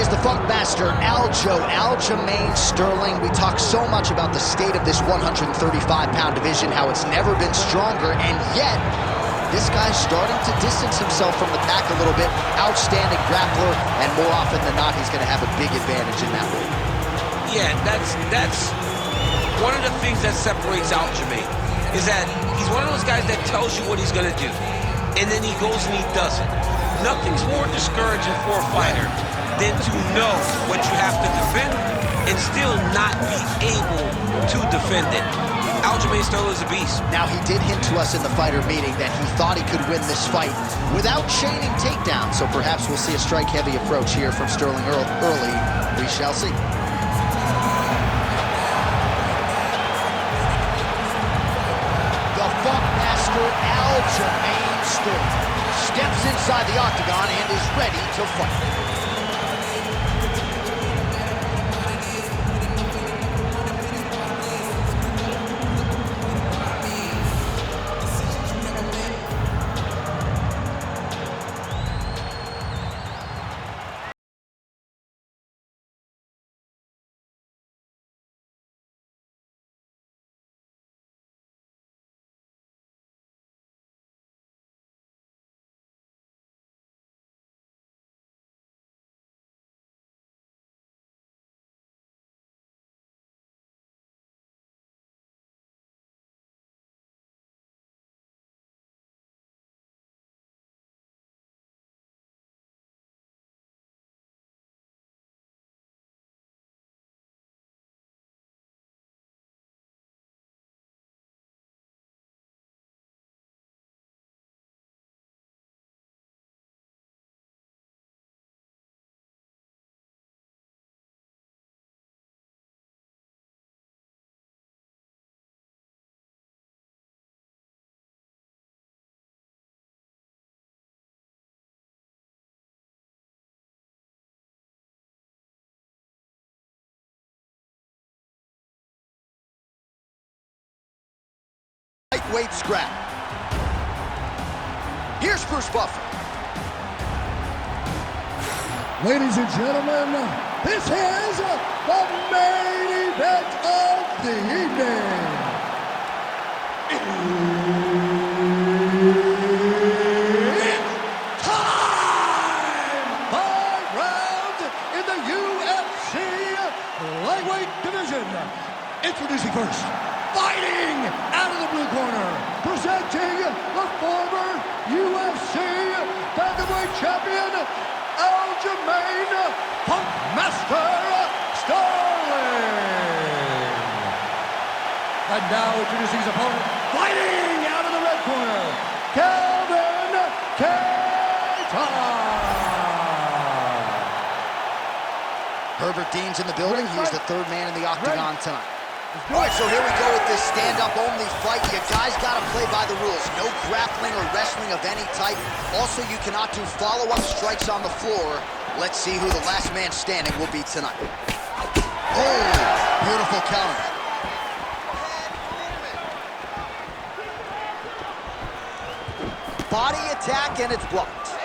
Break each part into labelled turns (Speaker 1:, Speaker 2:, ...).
Speaker 1: is the Funk Master, Aljamain Sterling. We talk so much about the state of this 135-pound division, how it's never been stronger, and yet this guy's starting to distance himself from the pack a little bit. Outstanding grappler, and more often than not, he's going to have a big advantage in that weight.
Speaker 2: Yeah, that's one of the things that separates Aljamain, is that he's one of those guys that tells you what he's going to do, and then he goes and he does it. Nothing's more discouraging for a fighter than to know what you have to defend and still not be able to defend it. Aljamain Sterling is a beast. Now, he did hint to us in the fighter meeting that he thought he could win this fight without chaining takedowns, so perhaps we'll see a strike-heavy approach here from Sterling early. We shall see. The Funk Master, Aljamain Sterling, steps inside the octagon and is ready to fight. Lightweight scrap. Here's Bruce Buffer.
Speaker 3: Ladies and gentlemen, this is the main event of the evening. It's time! 5 rounds in the UFC lightweight division. Introducing first, fighting out of the blue corner, presenting the former UFC featherweight champion, Aljamain Funk Master Sterling. And now introducing his opponent, fighting out of the red corner, Kattar.
Speaker 1: Herbert Dean's in the building. He's the third man in the octagon tonight. All right, so here we go with this stand-up-only fight. You guys got to play by the rules. No grappling or wrestling of any type. Also, you cannot do follow-up strikes on the floor. Let's see who the last man standing will be tonight. Oh, beautiful counter. Body attack, and it's blocked.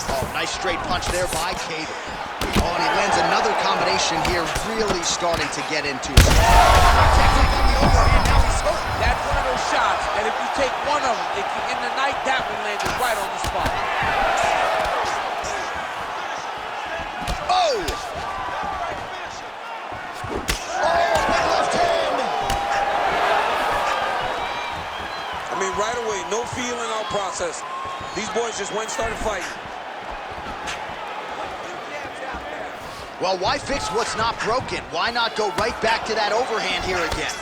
Speaker 1: Oh, nice straight punch there by Kattar. Oh, and he lands another combination here, really starting to get into it. Technique on the overhand, now he's hurt.
Speaker 2: That's one of those shots that if you take one of them, in the night, that one landed right on the spot.
Speaker 1: Oh! Oh, big left hand!
Speaker 4: I mean, right away, no feeling out process. These boys just went and started fighting.
Speaker 1: Well, why fix what's not broken? Why not go right back to that overhand here again?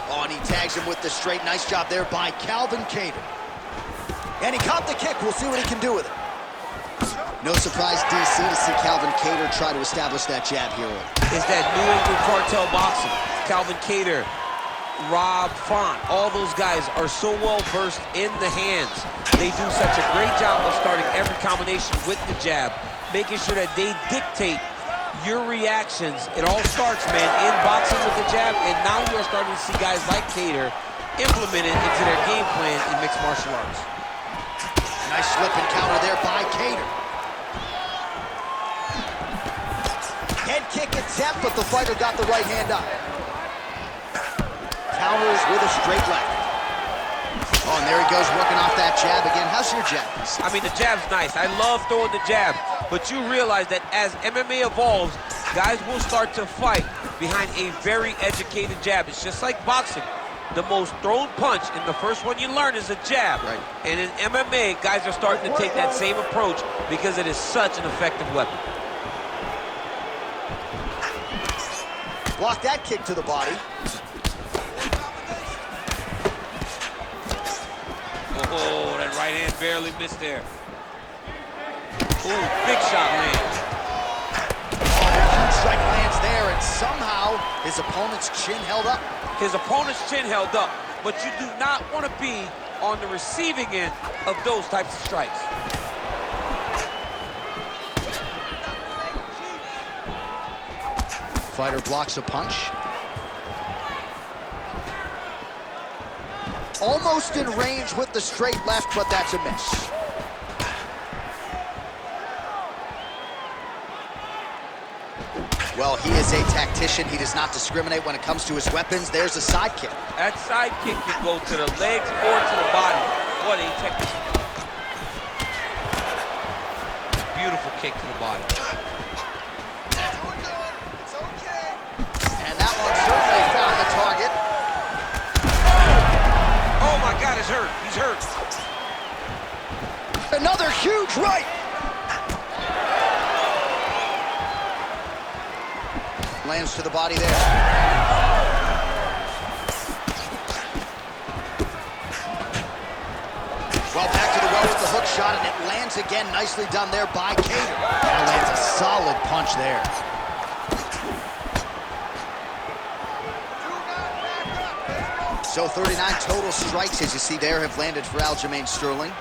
Speaker 1: Oh, and he tags him with the straight. Nice job there by Kattar. And he caught the kick. We'll see what he can do with it. No surprise, DC, to see Kattar try to establish that jab here.
Speaker 2: It's that New England cartel boxing. Kattar, Rob Font, all those guys are so well versed in the hands. They do such a great job of starting every combination with the jab, making sure that they dictate your reactions, it all starts, man, in boxing with the jab, and now you're starting to see guys like Kattar implement it into their game plan in mixed martial arts.
Speaker 1: Nice slip and counter there by Kattar. Head kick attempt, but the fighter got the right hand up. Counters with a straight left. Oh, and there he goes, working off that jab again. How's your jab?
Speaker 2: I mean, the jab's nice. I love throwing the jab, but you realize that as MMA evolves, guys will start to fight behind a very educated jab. It's just like boxing. The most thrown punch, and the first one you learn is a jab.
Speaker 1: Right.
Speaker 2: And in MMA, guys are starting to take that same approach because it is such an effective weapon.
Speaker 1: Block that kick to the body.
Speaker 2: Oh, that right hand barely missed there. Ooh, big shot lands.
Speaker 1: Huge strike lands there, and somehow his opponent's chin held up.
Speaker 2: His opponent's chin held up, but you do not want to be on the receiving end of those types of strikes.
Speaker 1: Fighter blocks a punch. Almost in range with the straight left, but that's a miss. Well, he is a tactician. He does not discriminate when it comes to his weapons. There's a side kick.
Speaker 2: That side kick can go to the legs or to the body. What a technique. Beautiful kick to the body.
Speaker 1: And that one certainly found the target.
Speaker 2: Oh my God, he's hurt. He's hurt.
Speaker 1: Another huge right. Lands to the body there. Well, back to the well with the hook shot, and it lands again. Nicely done there by Kattar. That lands a solid punch there. So 39 total strikes, as you see there, have landed for Aljamain Sterling.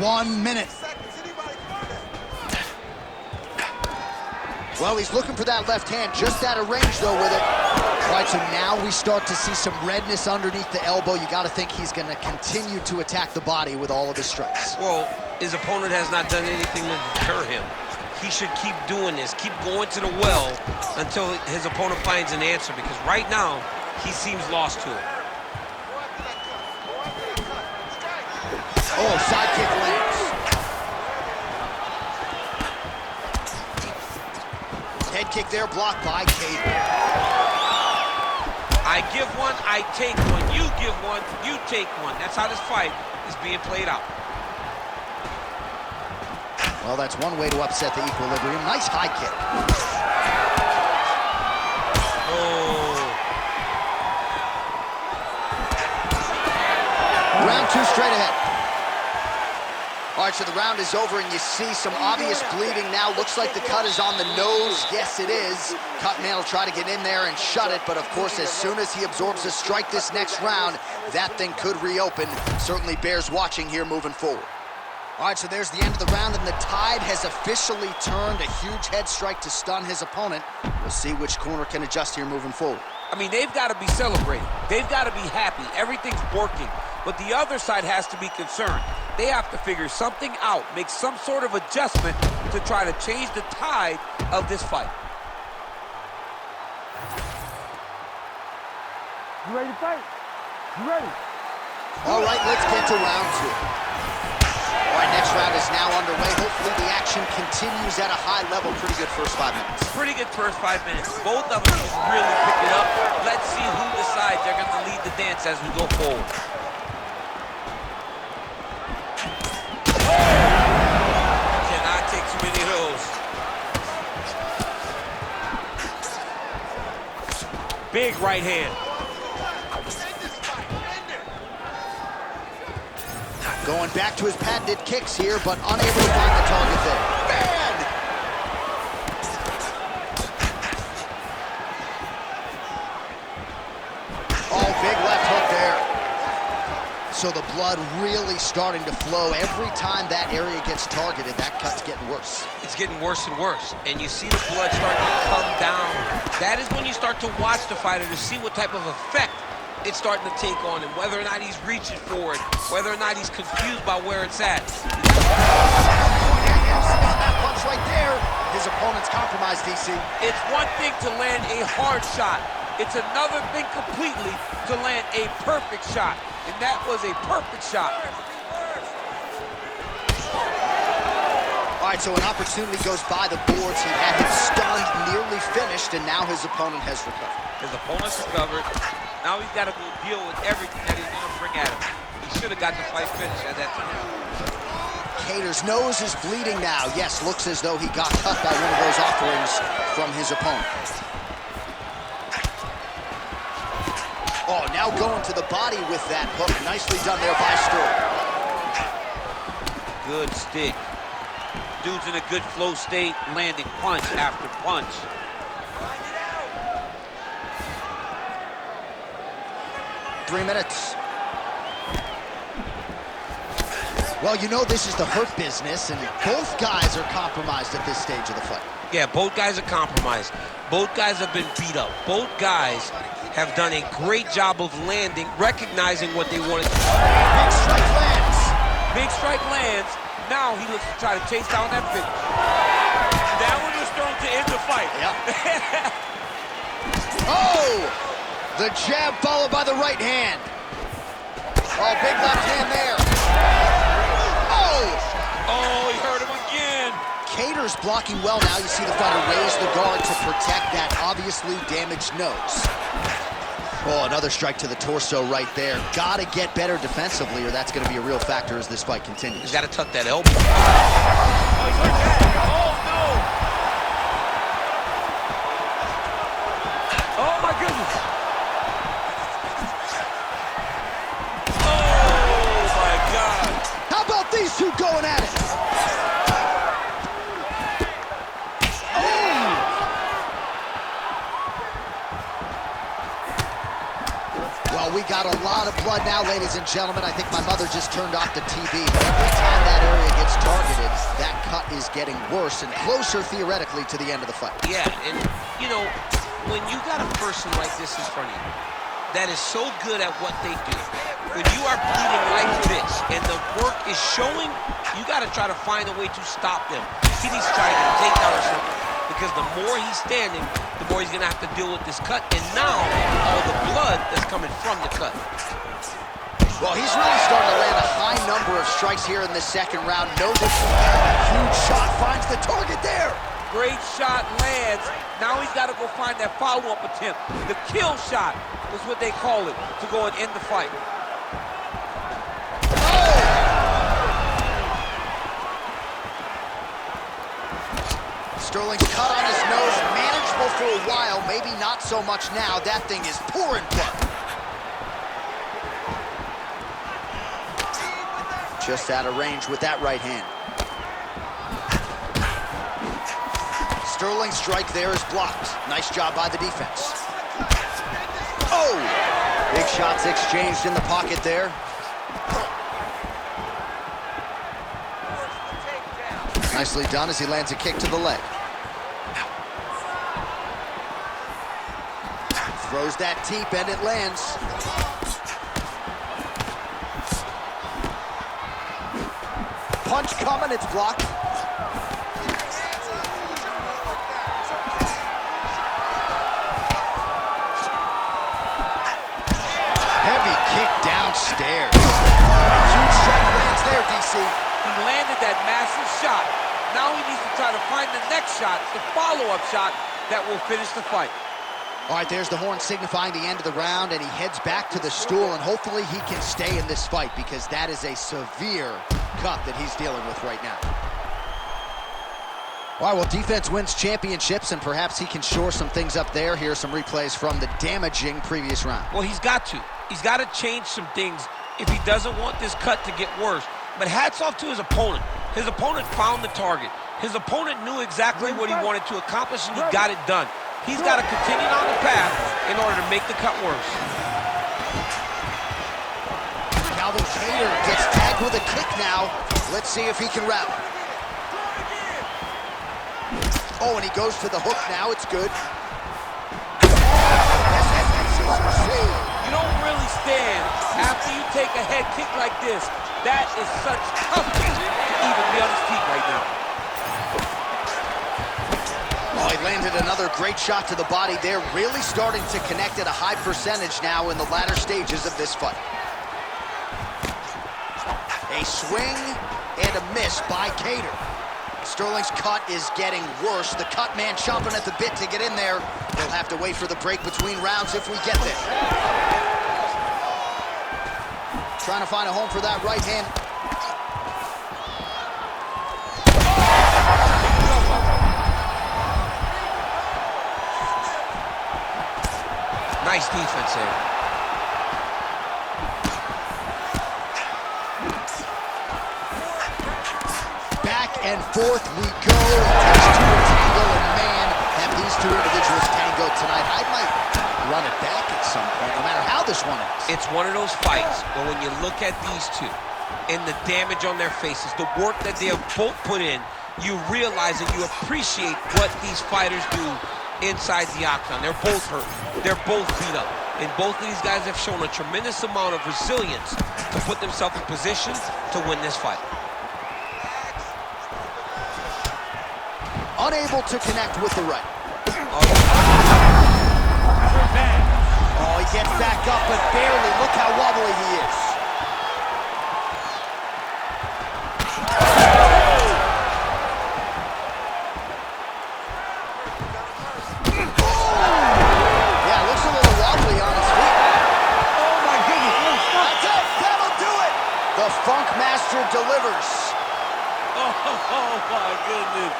Speaker 1: 1 minute. Well, he's looking for that left hand, just out of range, though, with it. All right, so now we start to see some redness underneath the elbow. You got to think he's going to continue to attack the body with all of his strikes.
Speaker 2: Well, his opponent has not done anything to deter him. He should keep doing this, keep going to the well until his opponent finds an answer, because right now, he seems lost to it.
Speaker 1: Oh, side kick lands. Head kick there, blocked by Kattar.
Speaker 2: I give one, I take one. You give one, you take one. That's how this fight is being played out.
Speaker 1: Well, that's one way to upset the equilibrium. Nice high kick.
Speaker 2: Oh.
Speaker 1: Round 2 straight ahead. All right, so the round is over, and you see some obvious bleeding now. Looks like the cut is on the nose. Yes, it is. Cutman will try to get in there and shut it, but of course, as soon as he absorbs a strike this next round, that thing could reopen. Certainly bears watching here moving forward. All right, so there's the end of the round, and the tide has officially turned. A huge head strike to stun his opponent. We'll see which corner can adjust here moving forward.
Speaker 2: I mean, they've got to be celebrating. They've got to be happy. Everything's working. But the other side has to be concerned. They have to figure something out, make some sort of adjustment to try to change the tide of this fight.
Speaker 5: You ready to fight? You ready?
Speaker 1: All right, let's get to round 2. All right, next round is now underway. Hopefully the action continues at a high level. Pretty good first 5 minutes.
Speaker 2: Pretty good first 5 minutes. Both of them really picked it up. Let's see who decides they're going to lead the dance as we go forward. Cannot take too many of those. Big right hand.
Speaker 1: Going back to his patented kicks here, but unable to find the target there. Man! Oh, big left hook there. So the blood really starting to flow. Every time that area gets targeted, that cut's getting worse.
Speaker 2: It's getting worse and worse, and you see the blood starting to come down. That is when you start to watch the fighter to see what type of effect it's starting to take on him, whether or not he's reaching for it, whether or not he's confused by where it's at.
Speaker 1: That punch right there, his opponent's compromised, DC.
Speaker 2: It's one thing to land a hard shot. It's another thing completely to land a perfect shot. And that was a perfect shot.
Speaker 1: All right, so an opportunity goes by the boards. He had him stunned, nearly finished, and now his opponent has recovered.
Speaker 2: His opponent's recovered. Now he's got to go deal with everything that he's going to bring at him. He should have got the fight finished at that time.
Speaker 1: Kattar's nose is bleeding now. Yes, looks as though he got cut by one of those offerings from his opponent. Oh, now going to the body with that hook. Nicely done there by Sterling.
Speaker 2: Good stick. Dude's in a good flow state, landing punch after punch.
Speaker 1: 3 minutes. Well, you know this is the hurt business, and both guys are compromised at this stage of the fight.
Speaker 2: Yeah, both guys are compromised. Both guys have been beat up. Both guys have done a great job of landing, recognizing what they wanted to do.
Speaker 1: Big strike lands.
Speaker 2: Big strike lands. Now he looks to try to chase down that finish. That one was thrown to end the fight.
Speaker 1: Yep. Oh! The jab followed by the right hand. Oh, big left hand there.
Speaker 2: Oh, he hurt him again.
Speaker 1: Kattar's blocking well now. You see the fighter raise the guard to protect that obviously damaged nose. Oh, another strike to the torso right there. Got to get better defensively, or that's going to be a real factor as this fight continues.
Speaker 2: He's got to tuck that elbow. Oh, he's hurt that. Oh, no. Oh, my goodness. Oh, my God.
Speaker 1: How about these two going at it? Well, we got a lot of blood now, ladies and gentlemen. I think my mother just turned off the TV. But every time that area gets targeted, that cut is getting worse and closer, theoretically, to the end of the fight.
Speaker 2: Yeah, and, you know, when you got a person like this in front of you that is so good at what they do, when you are bleeding like this and the work is showing, you got to try to find a way to stop them. He needs to try to get a takedown or something, because the more he's standing, the more he's going to have to deal with this cut, and now all the blood that's coming from the cut.
Speaker 1: Well, he's really starting to land a high number of strikes here in the second round. No huge shot finds the target there.
Speaker 2: Great shot lands. Now he's got to go find that follow-up attempt. The kill shot is what they call it, to go and end the fight.
Speaker 1: Sterling's cut on his nose, manageable for a while, maybe not so much now. That thing is pouring blood. Just out of range with that right hand. Sterling's strike there is blocked. Nice job by the defense. Oh! Big shots exchanged in the pocket there. Nicely done as he lands a kick to the leg. Throws that deep and it lands. Punch coming, it's blocked. Heavy kick downstairs. Huge strike lands there, DC.
Speaker 2: He landed that massive shot. Now he needs to try to find the next shot, the follow-up shot that will finish the fight.
Speaker 1: All right, there's the horn signifying the end of the round, and he heads back to the stool, and hopefully he can stay in this fight, because that is a severe cut that he's dealing with right now. All right, well, defense wins championships, and perhaps he can shore some things up there. Here are some replays from the damaging previous round.
Speaker 2: Well, he's got to. He's got to change some things if he doesn't want this cut to get worse. But hats off to his opponent. His opponent found the target. His opponent knew exactly what he wanted to accomplish, and he got it done. He's got to continue on the path in order to make the cut worse.
Speaker 1: Calvin
Speaker 2: here.
Speaker 1: Gets tagged with a kick now. Let's see if he can rally. Oh, and he goes to the hook now. It's good.
Speaker 2: You don't really stand after you take a head kick like this. That is such toughness to even be on his feet right now.
Speaker 1: Oh, he landed another great shot to the body there. Really starting to connect at a high percentage now in the latter stages of this fight. A swing and a miss by Kattar. Sterling's cut is getting worse. The cut man chomping at the bit to get in there. He'll have to wait for the break between rounds if we get there. Trying to find a home for that right hand.
Speaker 2: Nice defense here.
Speaker 1: Back and forth we go. These two are tango, and man, have these two individuals tango tonight. I might run it back at some point, no matter how this one ends.
Speaker 2: It's one of those fights where when you look at these two and the damage on their faces, the work that they have both put in, you realize and you appreciate what these fighters do inside the octagon. They're both hurt. They're both beat up. And both of these guys have shown a tremendous amount of resilience to put themselves in position to win this fight.
Speaker 1: Unable to connect with the right. Oh, he gets back up, but barely. Look how wobbly he is. Yeah, looks a little wobbly on his feet.
Speaker 5: Oh my goodness.
Speaker 1: That's it. That'll do it. The Funk Master delivers.
Speaker 2: Oh my goodness.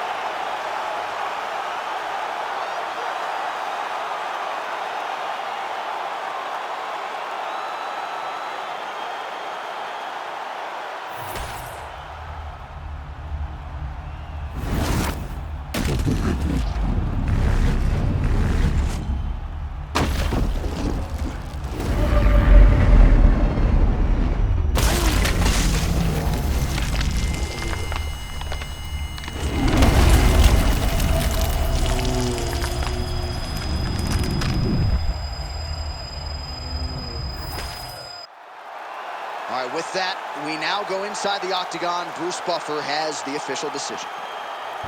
Speaker 1: All right, with that, we now go inside the octagon. Bruce Buffer has the official decision.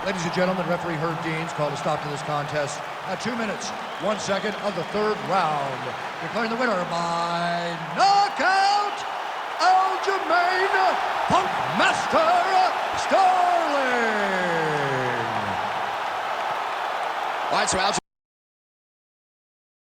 Speaker 3: Ladies and gentlemen, referee Herb Deans called a stop to this contest at 2 minutes, 1 second of the third round. Declaring the winner by knockout, Aljamain Punk Master Sterling.
Speaker 1: All right, so Aljamain